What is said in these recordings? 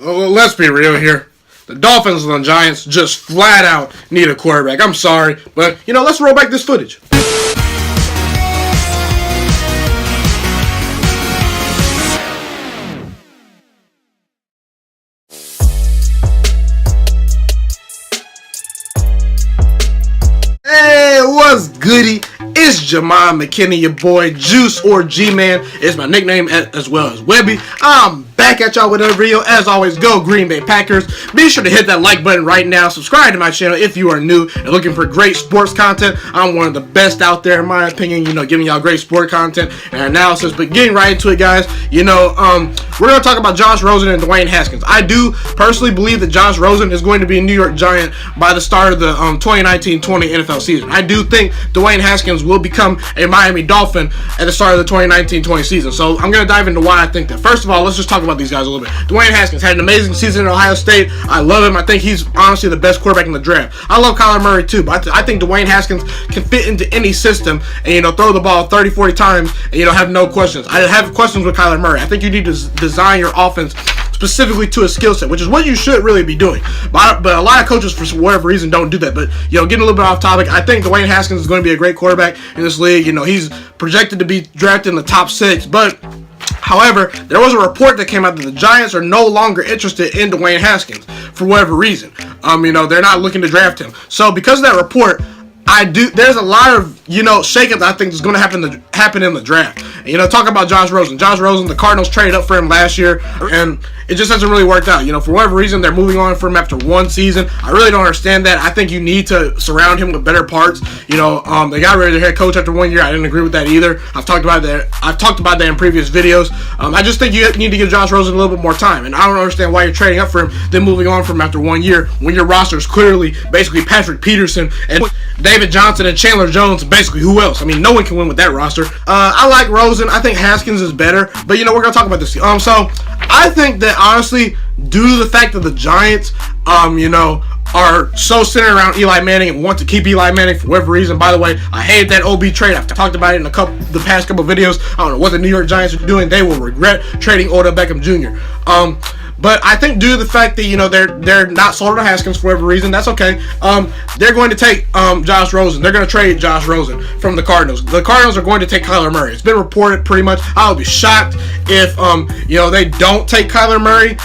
Let's be real here. The Dolphins and the Giants just flat out need a quarterback. I'm sorry, but, let's roll back this footage. Hey, what's goody? It's Ghiman Mckinney, your boy Juice or G-Man is my nickname, as well as Webby. I'm back at y'all with another video. As always, go Green Bay Packers. Be sure to hit that like button right now. Subscribe to my channel if you are new and looking for great sports content. I'm one of the best out there in my opinion, giving y'all great sport content and analysis. But getting right into it, guys, we're going to talk about Josh Rosen and Dywane Haskins. I do personally believe that Josh Rosen is going to be a New York Giant by the start of the 2019-20 NFL season. I do think Dywane Haskins will become a Miami Dolphin at the start of the 2019-20 season. So I'm going to dive into why I think that. First of all, let's just talk about these guys a little bit. Dywane Haskins had an amazing season at Ohio State. I love him. I think he's honestly the best quarterback in the draft. I love Kyler Murray too, but I think Dywane Haskins can fit into any system and, throw the ball 30, 40 times and, have no questions. I have questions with Kyler Murray. I think you need to design your offense specifically to a skill set, which is what you should really be doing. But a lot of coaches, for whatever reason, don't do that. But, getting a little bit off topic, I think Dywane Haskins is going to be a great quarterback in this league. He's projected to be drafted in the top 6, but however, there was a report that came out that the Giants are no longer interested in Dywane Haskins for whatever reason. They're not looking to draft him. So because of that report, there's a lot of, shakeup that I think is going to happen in the draft. And, talk about Josh Rosen. Josh Rosen, the Cardinals traded up for him last year, and it just hasn't really worked out. For whatever reason, they're moving on from him after one season. I really don't understand that. I think you need to surround him with better parts. They got rid of their head coach after 1 year. I didn't agree with that either. I've talked about that in previous videos. I just think you need to give Josh Rosen a little bit more time, and I don't understand why you're trading up for him, then moving on from him after 1 year when your roster is clearly basically Patrick Peterson and David Johnson and Chandler Jones. Basically, who else? No one can win with that roster. I like Rosen. I think Haskins is better, but we're gonna talk about this. So I think that honestly, due to the fact that the Giants, are so centered around Eli Manning and want to keep Eli Manning for whatever reason. By the way, I hate that OB trade. I've talked about it in the past couple videos. I don't know what the New York Giants are doing. They will regret trading Odell Beckham Jr. But I think due to the fact that, they're not sold on Haskins for whatever reason, that's okay. They're going to take Josh Rosen. They're going to trade Josh Rosen from the Cardinals. The Cardinals are going to take Kyler Murray. It's been reported pretty much. I would be shocked if, they don't take Kyler Murray.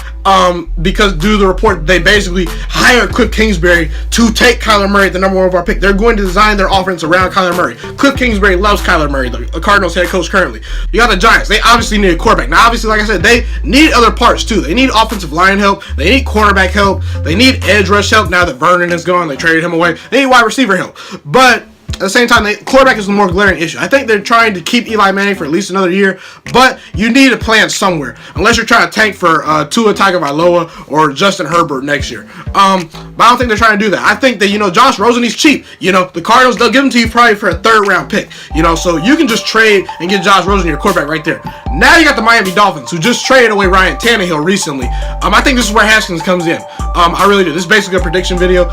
Because due to the report, they basically hired Cliff Kingsbury to take Kyler Murray at the number 1 overall pick. They're going to design their offense around Kyler Murray. Cliff Kingsbury loves Kyler Murray, the Cardinals head coach currently. You got the Giants. They obviously need a quarterback. Now, obviously, like I said, they need other parts too. They need offensive line help. They need cornerback help. They need edge rush help now that Vernon is gone. They traded him away. They need wide receiver help. But at the same time, quarterback is the more glaring issue. I think they're trying to keep Eli Manning for at least another year, but you need a plan somewhere. Unless you're trying to tank for Tua Tagovailoa or Justin Herbert next year. But I don't think they're trying to do that. I think that, Josh Rosen, he's cheap. The Cardinals, they'll give him to you probably for a 3rd round pick. So you can just trade and get Josh Rosen, your quarterback, right there. Now you got the Miami Dolphins, who just traded away Ryan Tannehill recently. I think this is where Haskins comes in. I really do. This is basically a prediction video.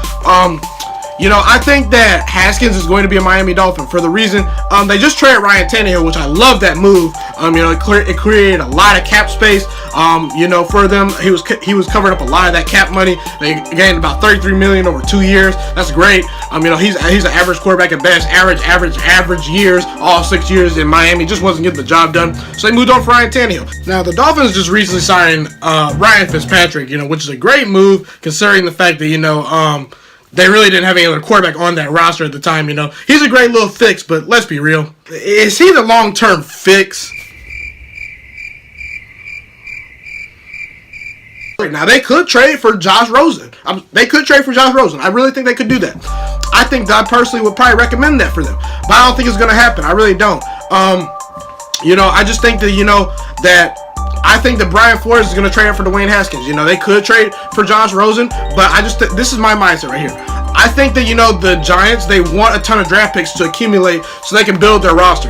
I think that Haskins is going to be a Miami Dolphin for the reason they just traded Ryan Tannehill, which I love that move. It created a lot of cap space. For them, he was covering up a lot of that cap money. They gained about $33 million over 2 years. That's great. He's an average quarterback at best. Average years. All 6 years in Miami, just wasn't getting the job done. So they moved on for Ryan Tannehill. Now the Dolphins just recently signed Ryan Fitzpatrick. Which is a great move considering the fact that they really didn't have any other quarterback on that roster at the time, He's a great little fix, but let's be real. Is he the long-term fix? Now, they could trade for Josh Rosen. I really think they could do that. I think that I personally would probably recommend that for them. But I don't think it's going to happen. I really don't. I just think that, I think that Brian Flores is going to trade up for Dywane Haskins. They could trade for Josh Rosen, but this is my mindset right here. I think that, the Giants, they want a ton of draft picks to accumulate so they can build their roster,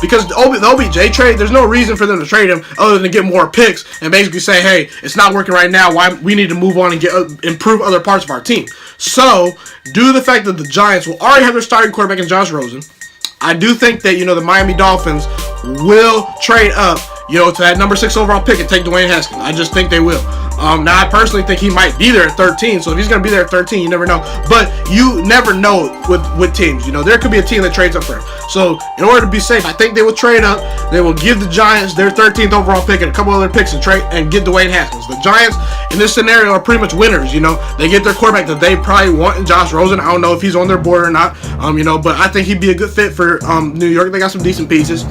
because the OBJ trade, there's no reason for them to trade him other than get more picks and basically say, hey, it's not working right now. Why we need to move on and improve other parts of our team. So, due to the fact that the Giants will already have their starting quarterback in Josh Rosen, I do think that, the Miami Dolphins will trade up, to that number 6 overall pick and take Dywane Haskins. I just think they will. Now I personally think he might be there at 13. So if he's going to be there at 13, you never know. But you never know with teams. You know, there could be a team that trades up for him. So in order to be safe, I think they will trade up. They will give the Giants their 13th overall pick and a couple other picks and trade and get Dywane Haskins. The Giants in this scenario are pretty much winners. You know, they get their quarterback that they probably want in Josh Rosen. I don't know if he's on their board or not. You know, but I think he'd be a good fit for New York. They got some decent pieces.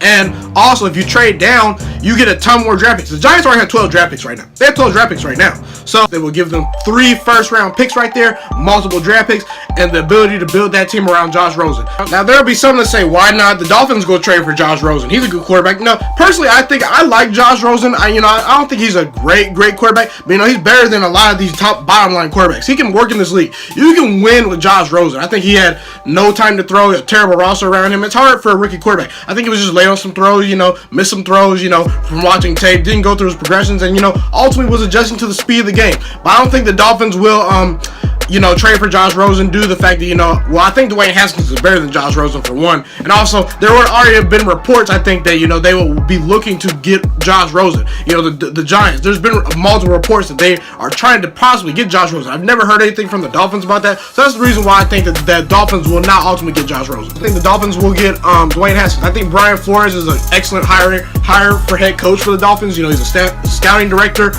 And also, if you trade down, you get a ton more draft picks. The Giants already have 12 draft picks right now. They have 12 draft picks right now. So they will give them 3 first-round picks right there, multiple draft picks, and the ability to build that team around Josh Rosen. Now, there'll be some that say, why not the Dolphins go trade for Josh Rosen? He's a good quarterback. No, personally, I think I like Josh Rosen. I don't think he's a great quarterback, but, you know, he's better than a lot of these top bottom-line quarterbacks. He can work in this league. You can win with Josh Rosen. I think he had no time to throw, a terrible roster around him. It's hard for a rookie quarterback. I think he was just late on some throws, you know, missed some throws, you know, from watching tape, didn't go through his progressions, and, you know, ultimately was adjusting to the speed of the game. But I don't think the Dolphins will, you know, trade for Josh Rosen due to the fact that, you know, well, I think Dywane Haskins is better than Josh Rosen for one. And also, there were already been reports, I think, that, you know, they will be looking to get Josh Rosen. You know, the Giants, there's been multiple reports that they are trying to possibly get Josh Rosen. I've never heard anything from the Dolphins about that. So that's the reason why I think that the Dolphins will not ultimately get Josh Rosen. I think the Dolphins will get Dywane Haskins. I think Brian Flores is an excellent hire for head coach for the Dolphins. You know, he's a scouting director,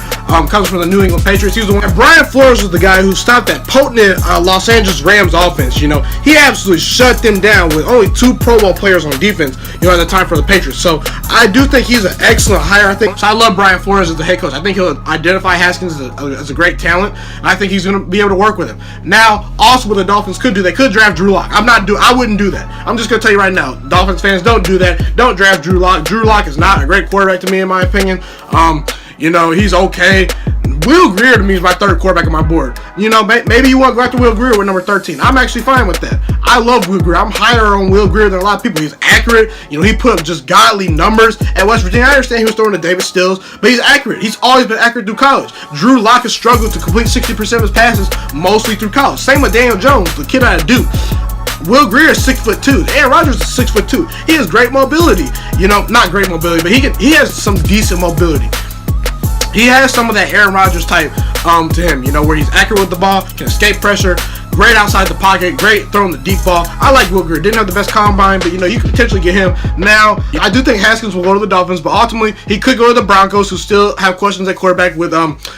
comes from the New England Patriots. He was the one. And Brian Flores was the guy who stopped that potent Los Angeles Rams offense. You know, he absolutely shut them down with only 2 Pro Bowl players on defense, you know, at the time for the Patriots. So I do think he's an excellent hire. So I love Brian Flores as the head coach. I think he'll identify Haskins as a great talent, and I think he's going to be able to work with him. Now, also what the Dolphins could do, they could draft Drew Lock. I wouldn't do that. I'm just going to tell you right now, Dolphins fans, don't do that. Don't draft Drew Lock. Drew Lock is not a great quarterback to me, in my opinion. You know, he's okay. Will Grier to me is my 3rd quarterback on my board. You know, maybe you want to go after Will Grier with number 13. I'm actually fine with that. I love Will Grier. I'm higher on Will Grier than a lot of people. He's accurate. You know, he put up just godly numbers at West Virginia. I understand he was throwing to David Stills, but he's accurate. He's always been accurate through college. Drew Lock has struggled to complete 60% of his passes, mostly through college. Same with Daniel Jones, the kid out of Duke. Will Grier is 6'2". Aaron Rodgers is 6'2". He has great mobility. You know, not great mobility, but he has some decent mobility. He has some of that Aaron Rodgers type to him, you know, where he's accurate with the ball, can escape pressure, great outside the pocket, great throwing the deep ball. I like Will Grier. Didn't have the best combine, but, you know, you could potentially get him. Now, I do think Haskins will go to the Dolphins, but ultimately he could go to the Broncos, who still have questions at quarterback with,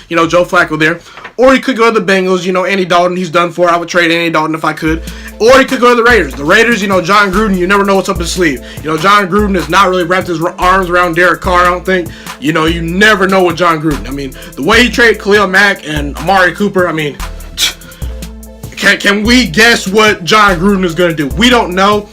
you know, Joe Flacco there. Or he could go to the Bengals. You know, Andy Dalton, he's done for. I would trade Andy Dalton if I could. Or he could go to the Raiders. The Raiders, you know, John Gruden, you never know what's up his sleeve. You know, John Gruden has not really wrapped his arms around Derek Carr, I don't think. You know, you never know with John Gruden. I mean, the way he traded Khalil Mack and Amari Cooper, I mean, can we guess what John Gruden is going to do? We don't know.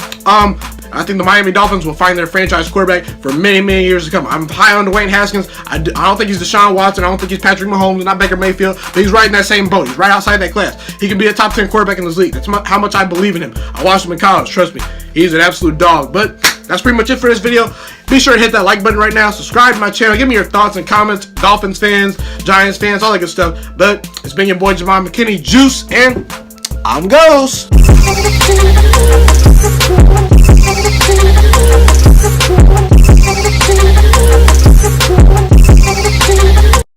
I think the Miami Dolphins will find their franchise quarterback for many, many years to come. I'm high on Dywane Haskins. I don't think he's Deshaun Watson. I don't think he's Patrick Mahomes, not Baker Mayfield. But he's right in that same boat. He's right outside that class. He can be a top 10 quarterback in this league. That's how much I believe in him. I watched him in college. Trust me. He's an absolute dog. But that's pretty much it for this video. Be sure to hit that like button right now. Subscribe to my channel. Give me your thoughts and comments. Dolphins fans, Giants fans, all that good stuff. But it's been your boy, Ghiman Mckinney, Juice, and I'm Ghost.